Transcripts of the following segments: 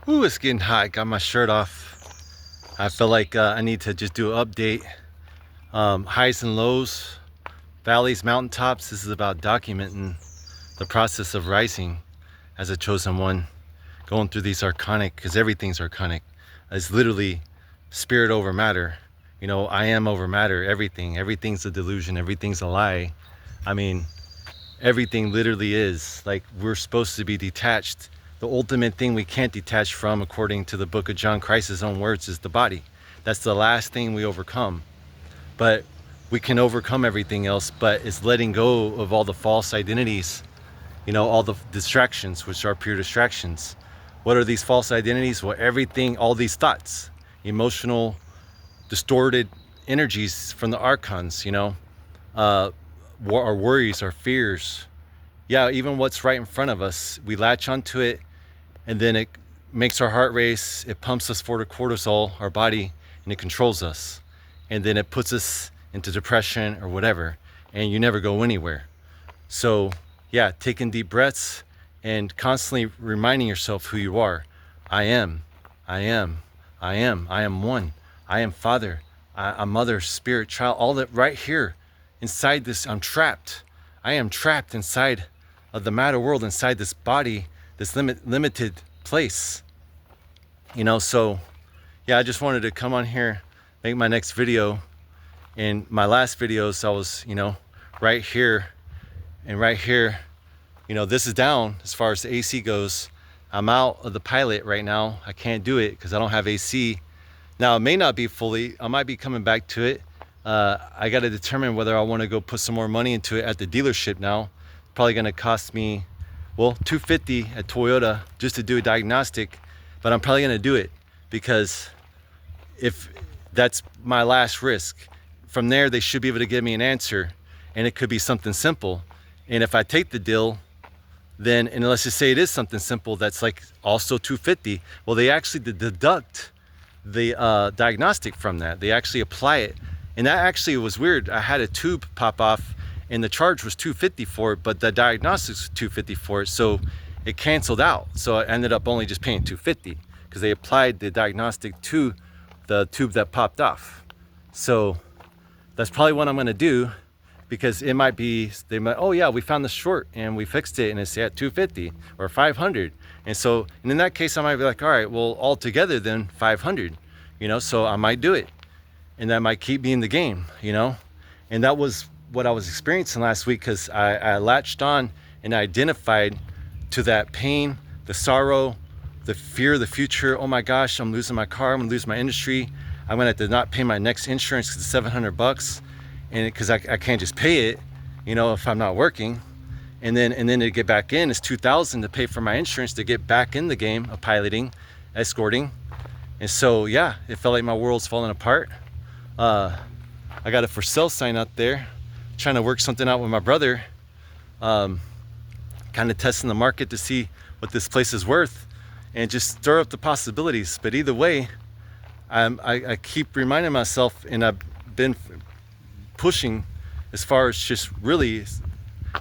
Ooh, it's getting hot. Got my shirt off. I feel like I need to just do an update. Highs and lows, valleys, mountaintops. This is about documenting the process of rising as a chosen one. Going through these archonic, because everything's archonic. It's literally spirit over matter. You know, I am over matter, everything. Everything's a delusion, everything's a lie. I mean, everything literally is. Like, we're supposed to be detached. The ultimate thing we can't detach from, according to the book of John, Christ's own words, is the body. That's the last thing we overcome. But we can overcome everything else, but it's letting go of all the false identities, you know, all the distractions, which are pure distractions. What are these false identities? Well, everything, all these thoughts, emotional, distorted energies from the Archons, you know, our worries, our fears. Yeah, even what's right in front of us, we latch onto it, and then it makes our heart race, it pumps us for the cortisol, our body, and it controls us. And then it puts us into depression or whatever, and you never go anywhere. So yeah, taking deep breaths and constantly reminding yourself who you are. I am one. I am Father, I'm Mother, Spirit, Child, all that right here inside this. I'm trapped. I am trapped inside of the matter world, inside this body, this limited place. You know, so yeah, I just wanted to come on here, make my next video. In my last videos, I was, you know, right here and right here. You know, this is down as far as the AC goes. I'm out of the pilot right now. I can't do it because I don't have AC. Now, it may not be fully, I might be coming back to it. I got to determine whether I want to go put some more money into it at the dealership now. Probably going to cost me, well, $250 at Toyota just to do a diagnostic, but I'm probably going to do it because if that's my last risk. From there, they should be able to give me an answer, and it could be something simple. And if I take the deal, then, and let's just say it is something simple that's like also $250, well, they actually deduct the diagnostic from that. They actually apply it. And that actually was weird. I had a tube pop off and the charge was $250 for it, but the diagnostics was $250 for it. So it canceled out. So I ended up only just paying $250 because they applied the diagnostic to the tube that popped off. So that's probably what I'm gonna do, because it might be, they might, oh yeah, we found the short and we fixed it and it's at 250 or 500. And so, and in that case, I might be like, all right, well, all together then 500, you know, so I might do it. And that might keep me in the game, you know? And that was what I was experiencing last week, because I latched on and identified to that pain, the sorrow, the fear of the future. Oh my gosh, I'm losing my car, I'm gonna lose my industry. I'm gonna have to not pay my next insurance because it's $700, and because I can't just pay it, you know, if I'm not working. And then to get back in, it's $2,000 to pay for my insurance to get back in the game of piloting, escorting. And so yeah, it felt like my world's falling apart. I got a for sale sign out there, trying to work something out with my brother, kind of testing the market to see what this place is worth and just stir up the possibilities. But either way, I keep reminding myself, and I've been pushing as far as just really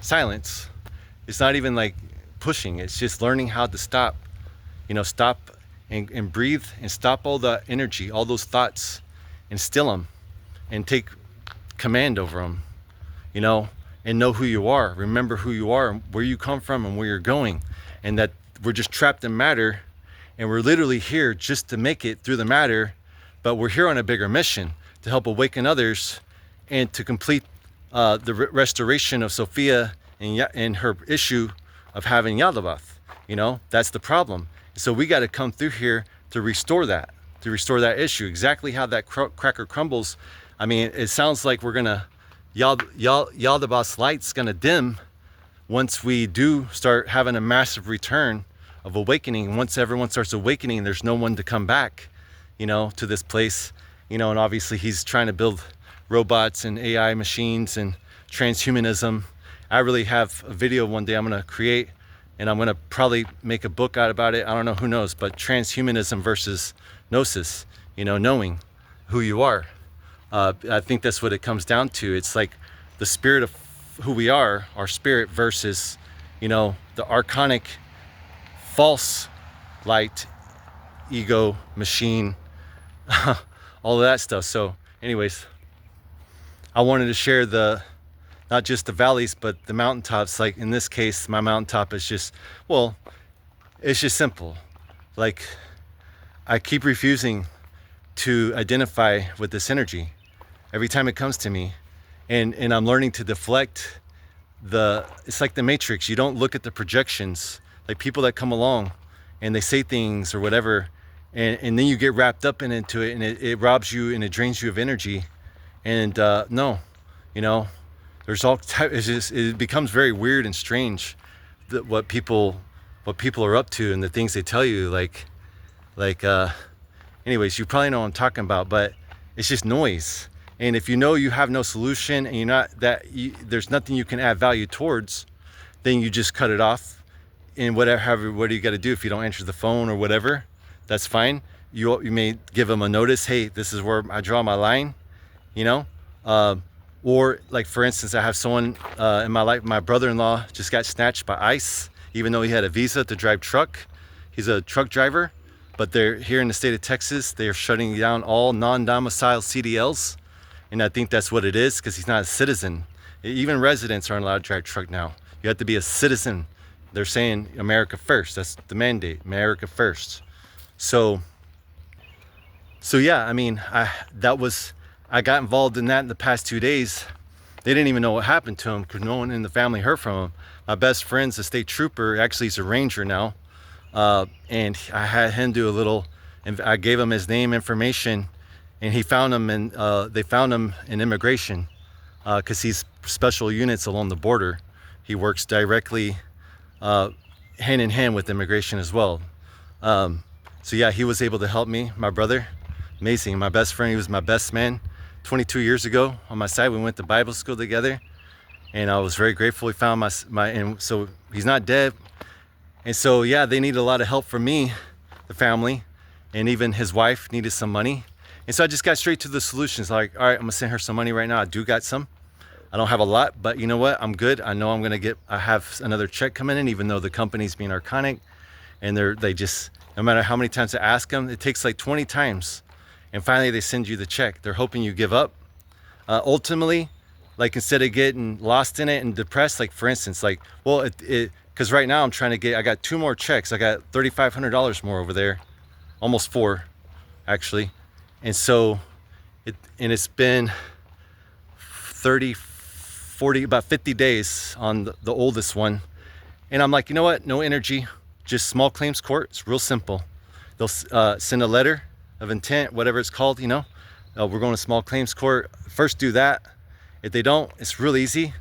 silence. It's not even like pushing, it's just learning how to stop, you know, stop and breathe and stop all the energy, all those thoughts, and still them and take command over them, you know, and know who you are. Remember who you are, where you come from and where you're going, and that we're just trapped in matter, and we're literally here just to make it through the matter, but we're here on a bigger mission to help awaken others and to complete the restoration of Sophia and her issue of having Yaldabaoth. You know, that's the problem. So we got to come through here to restore that issue. Exactly how that cracker crumbles. I mean, it sounds like we're gonna, Yaldabaoth's light's gonna dim once we do start having a massive return of awakening. Once everyone starts awakening, there's no one to come back, you know, to this place, you know. And obviously he's trying to build robots and AI machines and transhumanism. I really have a video one day I'm gonna create, and I'm gonna probably make a book out about it. I don't know, who knows, but transhumanism versus Gnosis, you know, knowing who you are. I think that's what it comes down to. It's like the spirit of who we are, our spirit, versus, you know, the archonic false light ego, machine, all of that stuff. So anyways, I wanted to share not just the valleys, but the mountaintops. Like in this case, my mountaintop is just, well, it's just simple. Like I keep refusing to identify with this energy every time it comes to me. And I'm learning to deflect it's like the Matrix. You don't look at the projections, like people that come along and they say things or whatever, and then you get wrapped up into it, and it robs you and it drains you of energy. And no, there's all type. It becomes very weird and strange what people are up to and the things they tell you. Anyways, you probably know what I'm talking about, but it's just noise. And if you know you have no solution and there's nothing you can add value towards, then you just cut it off. And what do you got to do if you don't answer the phone or whatever? That's fine. You may give them a notice. Hey, this is where I draw my line. Or like for instance, I have someone in my life. My brother-in-law just got snatched by ICE, even though he had a visa to drive truck. He's a truck driver, but they're here in the state of Texas. They're shutting down all non-domicile CDLs. And I think that's what it is, because he's not a citizen. Even residents aren't allowed to drive truck now. You have to be a citizen. They're saying America first. That's the mandate, America first. So yeah, I mean, I got involved in that in the past 2 days. They didn't even know what happened to him because no one in the family heard from him. My best friend's a state trooper. Actually, he's a ranger now. And I had him do I gave him his name, information, and he found him, and they found him in immigration because he's special units along the border. He works directly hand in hand with immigration as well. So yeah, he was able to help me, my brother. Amazing. My best friend, he was my best man 22 years ago on my side. We went to Bible school together, and I was very grateful he found and so he's not dead. And so yeah, they needed a lot of help from me, the family, and even his wife needed some money. And so I just got straight to the solutions. Like, all right, I'm gonna send her some money right now. I do got some. I don't have a lot, but you know what? I'm good. I know I have another check coming in, even though the company's being archonic, and they just, no matter how many times I ask them, it takes like 20 times. And finally they send you the check. They're hoping you give up. Ultimately, like instead of getting lost in it and depressed, like for instance, like, well, because right now I got 2 more checks. I got $3,500 more over there, almost 4 actually. And so it's been about 50 days on the oldest one. And I'm like, you know what? No energy, just small claims court. It's real simple. They'll send a letter of intent, whatever it's called, we're going to small claims court. First do that. If they don't, it's real easy.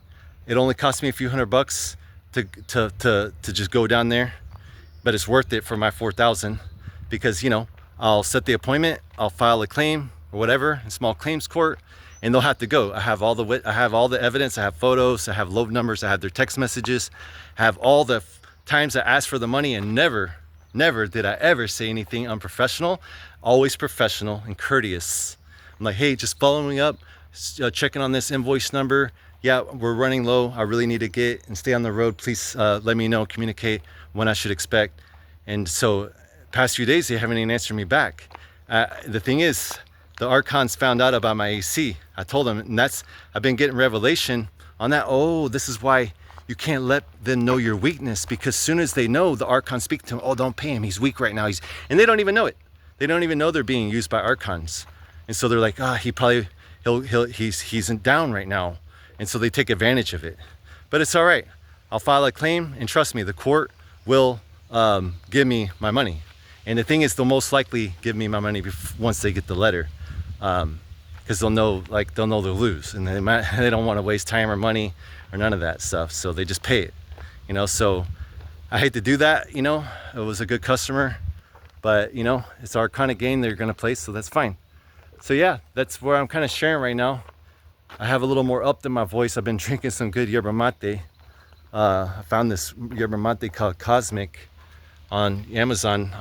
It only costs me a few $100 to just go down there, but it's worth it for my 4,000 because, I'll set the appointment, I'll file a claim or whatever in small claims court, and they'll have to go. I have all the evidence, I have photos, I have load numbers, I have their text messages, I have all the times I asked for the money, and never did I ever say anything unprofessional. Always professional and courteous. I'm like, hey, just following up, checking on this invoice number. Yeah, we're running low. I really need to get and stay on the road. Please let me know, communicate when I should expect. And so past few days, they haven't even answered me back. The thing is, the Archons found out about my AC. I told them, and I've been getting revelation on that. Oh, this is why you can't let them know your weakness, because soon as they know, the Archons speak to him. Oh, don't pay him. He's weak right now. And they don't even know it. They don't even know they're being used by Archons. And so they're like, he's down right now. And so they take advantage of it. But it's all right. I'll file a claim, and trust me, the court will give me my money. And the thing is, they'll most likely give me my money once they get the letter, because they'll know they'll lose, and they don't want to waste time or money or none of that stuff. So they just pay it, So I hate to do that. It was a good customer, but it's our kind of game they're gonna play, so that's fine. So yeah, that's where I'm kind of sharing right now. I have a little more up than my voice. I've been drinking some good yerba mate. I found this yerba mate called Cosmic on Amazon.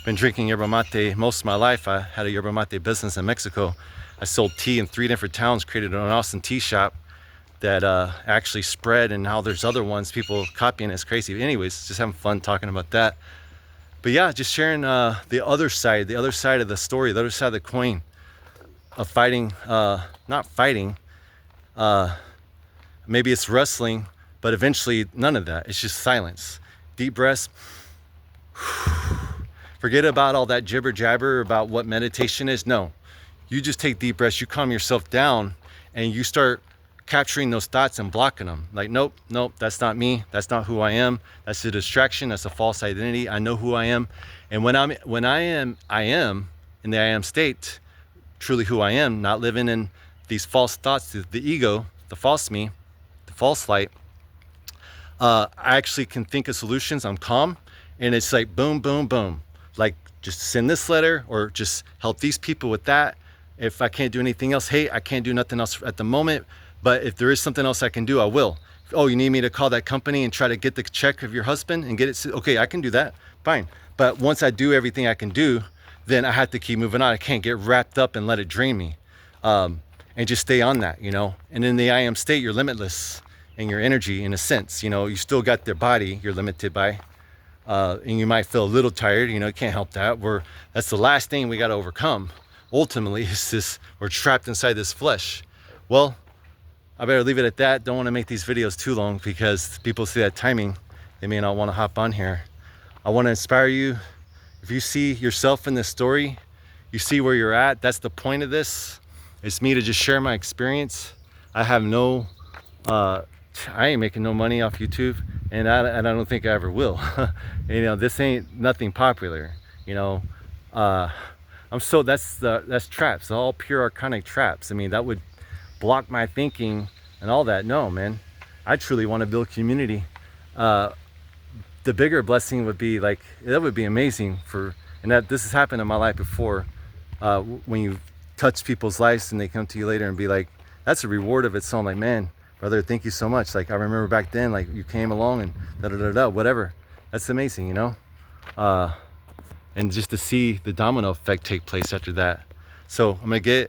Been drinking yerba mate most of my life. I had a yerba mate business in Mexico. I sold tea in 3 different towns, created an awesome tea shop that actually spread, and now there's other ones, people copying. It's crazy. Anyways, just having fun talking about that. But yeah, just sharing the other side of the story, the other side of the coin of fighting, not fighting, maybe it's wrestling, but eventually none of that. It's just silence. Deep breaths. Forget about all that jibber jabber about what meditation is. No, you just take deep breaths, you calm yourself down, and you start capturing those thoughts and blocking them. Like, nope, that's not me. That's not who I am. That's a distraction. That's a false identity. I know who I am. And when I am in the I am state, truly who I am, not living in these false thoughts, the ego, the false me, the false light, I actually can think of solutions. I'm calm, and it's like boom, boom, boom. Like, just send this letter, or just help these people with that. If I can't do anything else, hey, I can't do nothing else at the moment, but if there is something else I can do, I will. Oh, you need me to call that company and try to get the check of your husband and get it? Okay, I can do that, fine. But once I do everything I can do, then I have to keep moving on. I can't get wrapped up and let it drain me, and just stay on that, you know. And in the I am state, you're limitless in your energy, in a sense. You know, you still got the body you're limited by, and you might feel a little tired, you know. You can't help that. That's the last thing we got to overcome ultimately, is this, we're trapped inside this flesh. Well, I better leave it at that. Don't want to make these videos too long, because people see that timing, they may not want to hop on here. I want to inspire you. If you see yourself in this story, you see where you're at, that's the point of this. It's me to just share my experience. I have no, I ain't making no money off YouTube, and I don't think I ever will. You know, this ain't nothing popular, you know. That's traps, all pure archonic traps. I mean, that would block my thinking and all that. No, man, I truly want to build community. The bigger blessing would be, like, that would be amazing and that this has happened in my life before, when you touch people's lives and they come to you later and be like, that's a reward of its own. Like, man, brother, thank you so much. Like, I remember back then, like, you came along and whatever. That's amazing, you know. And just to see the domino effect take place after that. So I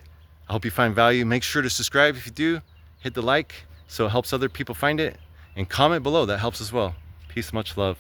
hope you find value. Make sure to subscribe if you do. Hit the like so it helps other people find it. And comment below, that helps as well. Peace, much love.